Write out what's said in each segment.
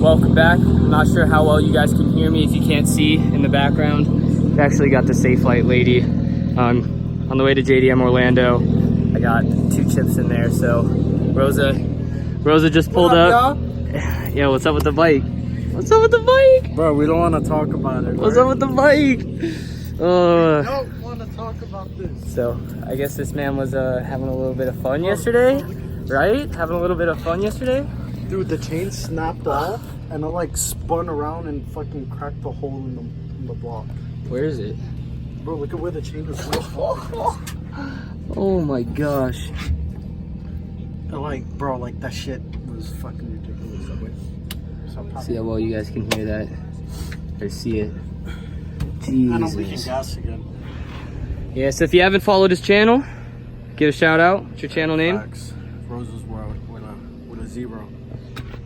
welcome back. I'm not sure how well you guys can hear me if you can't see in the background. We actually got the Safe Light lady on the way to JDM Orlando. I got 2 chips in there, so Rosa just pulled up. Yo, what's up with the bike? What's up with the bike? Bro, we don't want to talk about it. What's up with the bike? I don't want to talk about this. So, I guess this man was having a little bit of fun yesterday, right? Having a little bit of fun yesterday? Dude, the chain snapped off and it like spun around and fucking cracked the hole in the block. Where is it? Bro, look at where the chain was. Oh my gosh. And like, bro, like that shit was fucking ridiculous. See how well you guys can hear that or see it. Jesus. And I'm leaking gas again. Yeah, so if you haven't followed his channel, give a shout out. What's your channel name? Rosa's World with a 0.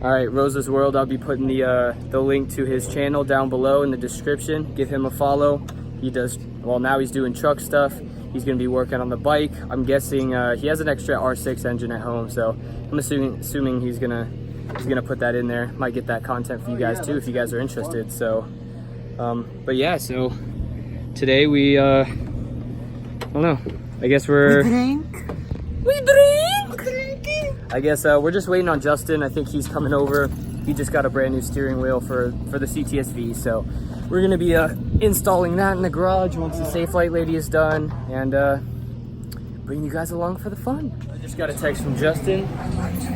All right, Rosa's World. I'll be putting the link to his channel down below in the description. Give him a follow. He does, well, now he's doing truck stuff. He's gonna be working on the bike. I'm guessing he has an extra R6 engine at home, so I'm assuming he's gonna put that in there. Might get that content for you guys too if you guys are interested. So, but yeah, so today we, I don't know. I guess we drink. I guess we're just waiting on Justin. I think he's coming over. He just got a brand new steering wheel for the Cts-V, so we're gonna be installing that in the garage once the Safe Light lady is done, and bring you guys along for the fun. I just got a text from Justin.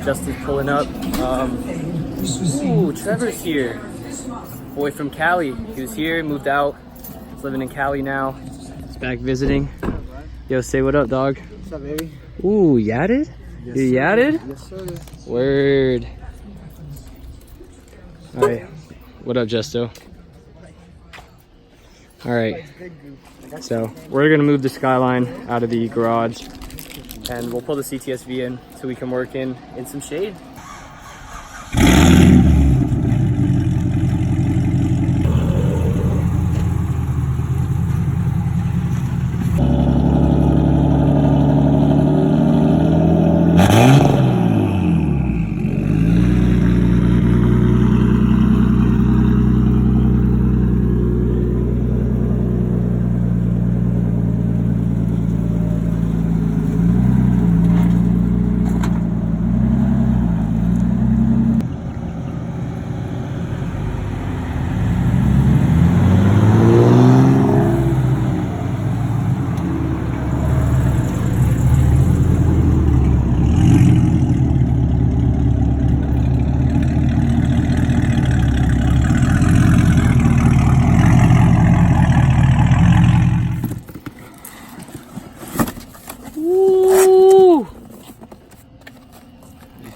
Justin's pulling up. Ooh, Trevor's here. Boy from Cali. He was here, moved out. He's living in Cali now. He's back visiting. Yo, say what up, dog. What's up, baby? Ooh, yatted? Yes, you sir. yatted? Yes, sir. Word. All right. What up, Justo? All right. So we're gonna move the Skyline out of the garage, and we'll pull the Cts-V in so we can work in some shade.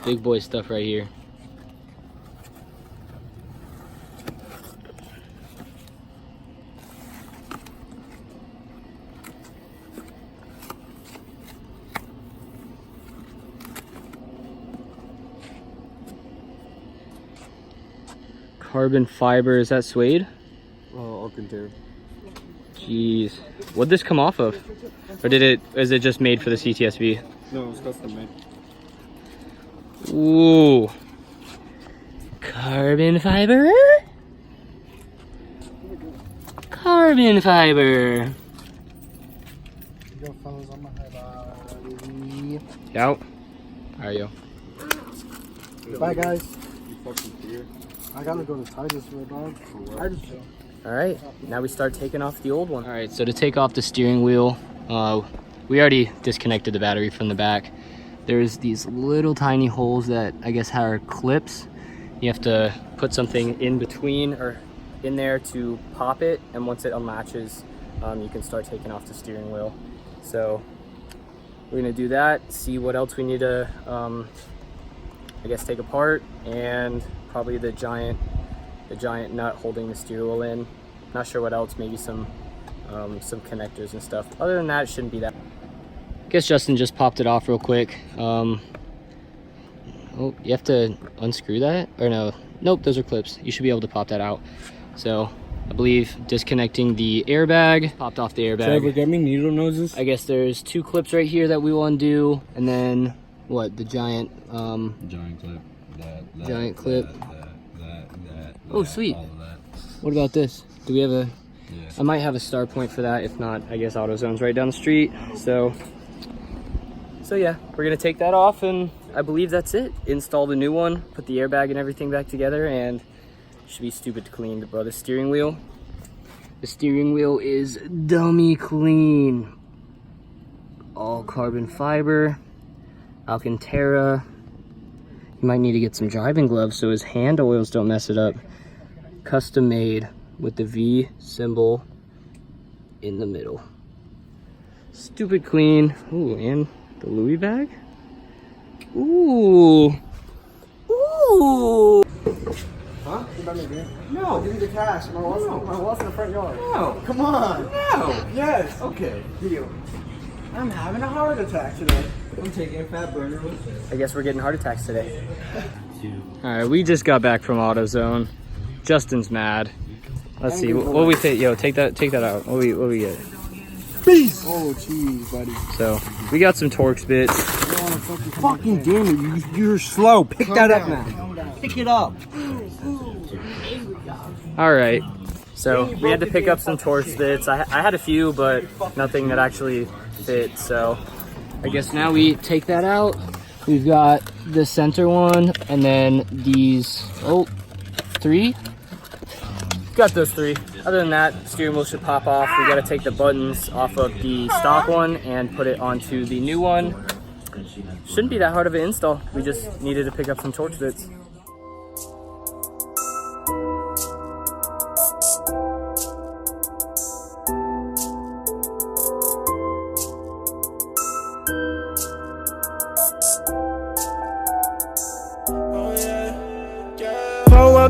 Big boy stuff right here. Carbon fiber, is that suede? Alcantara. Jeez. What'd this come off of? Or is it just made for the Cts-V? No, it was custom made. Ooh. Carbon fiber? Carbon fiber. Yo, fellas, I'm gonna head Out. Alright, yo. Bye, guys. I gotta go to Titusville, dog. Alright, now we start taking off the old one. Alright, so to take off the steering wheel, we already disconnected the battery from the back. There's these little tiny holes that I guess are clips. You have to put something in between or in there to pop it, and once it unlatches, you can start taking off the steering wheel. So we're gonna do that, see what else we need to, I guess, take apart, and probably the giant nut holding the steering wheel in. Not sure what else, maybe some connectors and stuff. Other than that, it shouldn't be that. I guess Justin just popped it off real quick. Oh, you have to unscrew that? Or no, nope, those are clips. You should be able to pop that out. So I believe disconnecting the airbag, popped off the airbag. Trevor, get me needle noses. I guess there's 2 clips right here that we want to do, and then what, the giant giant clip, giant clip. Oh, sweet. What about this? Do we have a... I might have a star point for that. If not, I guess AutoZone's right down the street. So yeah, we're gonna take that off, and I believe that's it. Install the new one, put the airbag and everything back together, and it should be stupid to clean. Bro, the steering wheel is dummy clean. All carbon fiber, Alcantara. You might need to get some driving gloves so his hand oils don't mess it up. Custom made with the V symbol in the middle. Stupid clean. Ooh, and the Louis bag. Ooh. Ooh. Huh? No, give me the cash. My wallet's in the front yard. No. Come on. No. Yes. Okay. Deal. I'm having a heart attack today. I'm taking a fat burner with me. I guess we're getting heart attacks today. Alright, we just got back from AutoZone. Justin's mad. Let's see. What we take? Yo, take that out. What we get? Peace. Oh, jeez, buddy. So we got some Torx bits. Fucking damn it, you're slow. Pick that up now. Pick it up. All right. So we had to pick up some Torx bits. I had a few, but nothing that actually fit. So I guess now we take that out. We've got the center one, and then these. Oh, 3. Got those 3. Other than that, steering wheel should pop off. We gotta take the buttons off of the stock one and put it onto the new one. Shouldn't be that hard of an install. We just needed to pick up some Torx bits.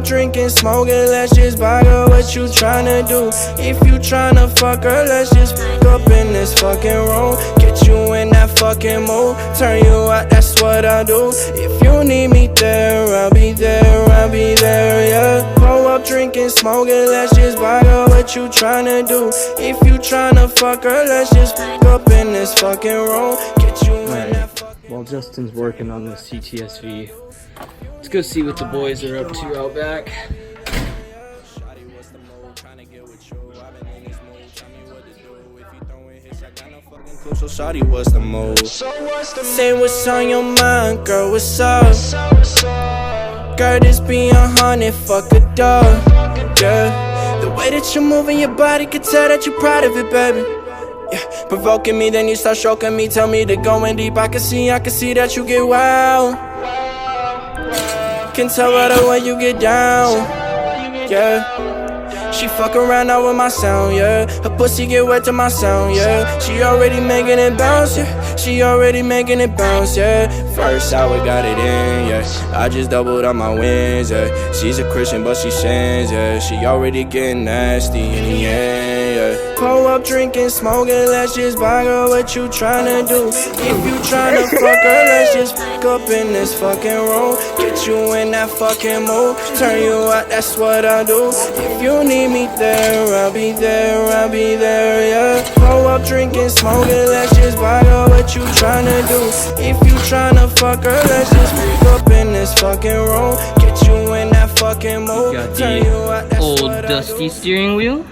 Drinking, smoking, let's just buy her what you tryna do. If you tryna fuck her, let's just pick up in this fucking room. Get you in that fucking mood, turn you out, that's what I do. If you need me there, I'll be there, yeah. Pull up, drinking, smoking, let's just buy her what you tryna do. If you tryna fuck her, let's just pick up in this fucking room. Get you in that fucking. While Justin's working on the Cts-V, let's go see what the boys are up to out back. So shawty, what's the move? Say what's on your mind, girl, what's up? Girl, this be 100, fuck a dog. Yeah, the way that you're moving your body can tell that you're proud of it, baby. Yeah, provoking me, then you start stroking me, tell me to go in deep. I can see that you get wild. Can tell by the way you get down. Yeah. She fuck around now with my sound, yeah. Her pussy get wet to my sound, yeah. She already making it bounce, yeah. She already making it bounce, yeah. First hour got it in, yeah. I just doubled on my wins, yeah. She's a Christian but she sins, yeah. She already getting nasty in the end, yeah. Pull up, drinking, smoking, let's just buy her what you tryna do. If you tryna fuck her, let's just pick up in this fucking room. Get you in that fucking mood, turn you out, that's what I do. If you need me there, I'll be there, yeah. Pull up, drinking, smoking, let's just buy her what you tryna do. If you tryna fuck her, let's just pick up in this fucking room. Get you in that fucking mood, turn you out, that's Old what I dusty do. steering wheel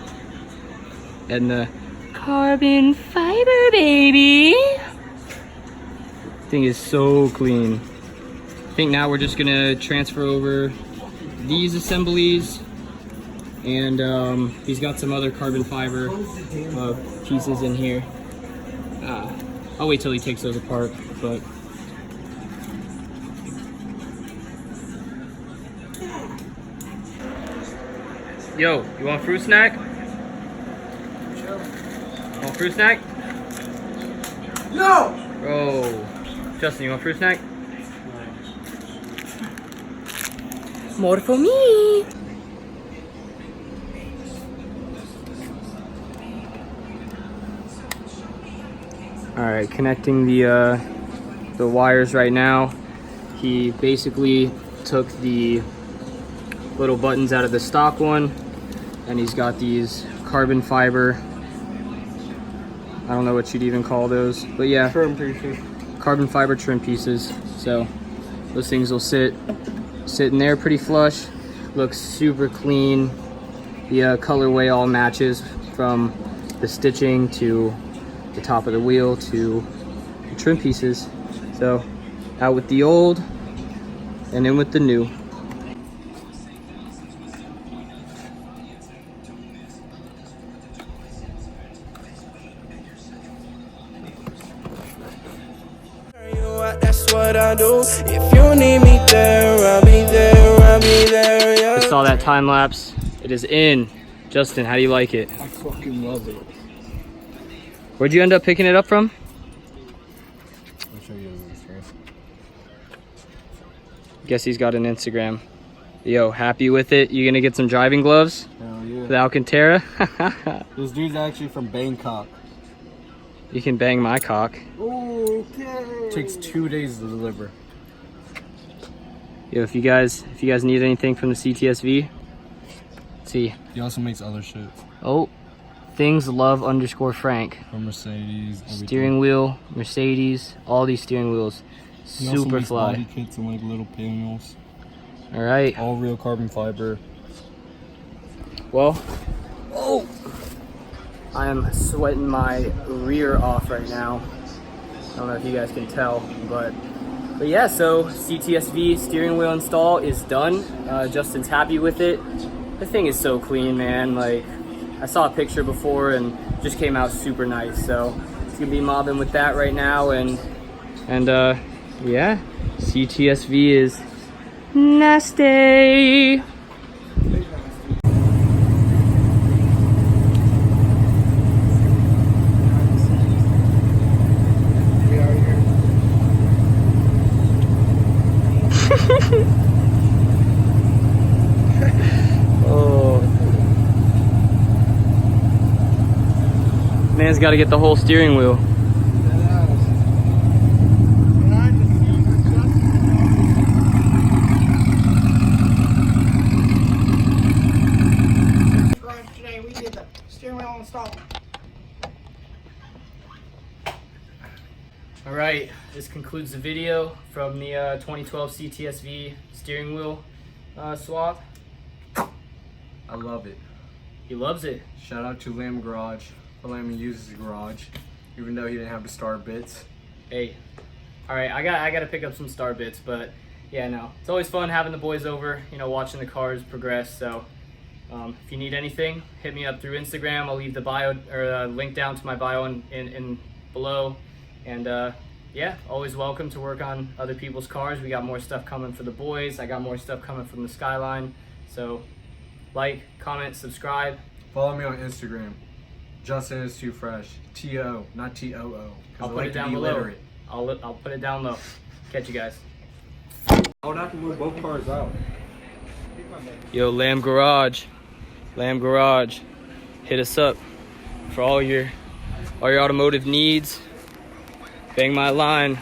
and the carbon fiber, baby. Thing is so clean. I think now we're just gonna transfer over these assemblies, and he's got some other carbon fiber pieces in here. I'll wait till he takes those apart, but yo, you want a fruit snack? Want a fruit snack? No! Bro. Justin, you want a fruit snack? More for me! Alright, connecting the wires right now. He basically took the little buttons out of the stock one, and he's got these carbon fiber, I don't know what you'd even call those, but yeah, Trim pieces. carbon fiber trim pieces. So those things will sit in there pretty flush. Looks super clean. The colorway all matches from the stitching to the top of the wheel to the trim pieces. So out with the old and in with the new. That's what I do. If you need me there, I'll be there, I'll be there, yeah. Just saw that time lapse. It is in. Justin, how do you like it? I fucking love it. Where'd you end up picking it up from? I'll show you on Instagram. Guess he's got an Instagram. Yo, happy with it? You gonna get some driving gloves? Hell yeah. The Alcantara? This dude's actually from Bangkok. You can bang my cock. Okay. Takes 2 days to deliver. Yo, if you guys need anything from the Cts-V, let's see. He also makes other shit. Oh, things love _Frank. From Mercedes. Everything. Steering wheel, Mercedes, all these steering wheels, He also super makes fly. body kits and like little panels. All right. All real carbon fiber. Well, oh, I am sweating my rear off right now. I don't know if you guys can tell, but yeah. So Cts-V steering wheel install is done. Justin's happy with it. The thing is so clean, man. Like, I saw a picture before and just came out super nice. So it's gonna be mobbing with that right now, and yeah, Cts-V is nasty. Oh, man's got to get the whole steering wheel. Today we did the steering wheel install. All right, this concludes the video from the 2012 Cts-V steering wheel swap. I love it. He loves it. Shout out to Lamb Garage for letting me use his garage, even though he didn't have the star bits. Hey, all right, I got to pick up some star bits, but yeah, no, it's always fun having the boys over, you know, watching the cars progress. So if you need anything, hit me up through Instagram. I'll leave the bio or link down to my bio in below. And yeah, always welcome to work on other people's cars. We got more stuff coming for the boys. I got more stuff coming from the Skyline. So like, comment, subscribe. Follow me on Instagram. Justin is too fresh. T-O, not T-O-O. I'll put it down below. I'll put it down low. Catch you guys. I would have to move both cars out. Yo, Lamb Garage, hit us up for all your automotive needs. Bang my line.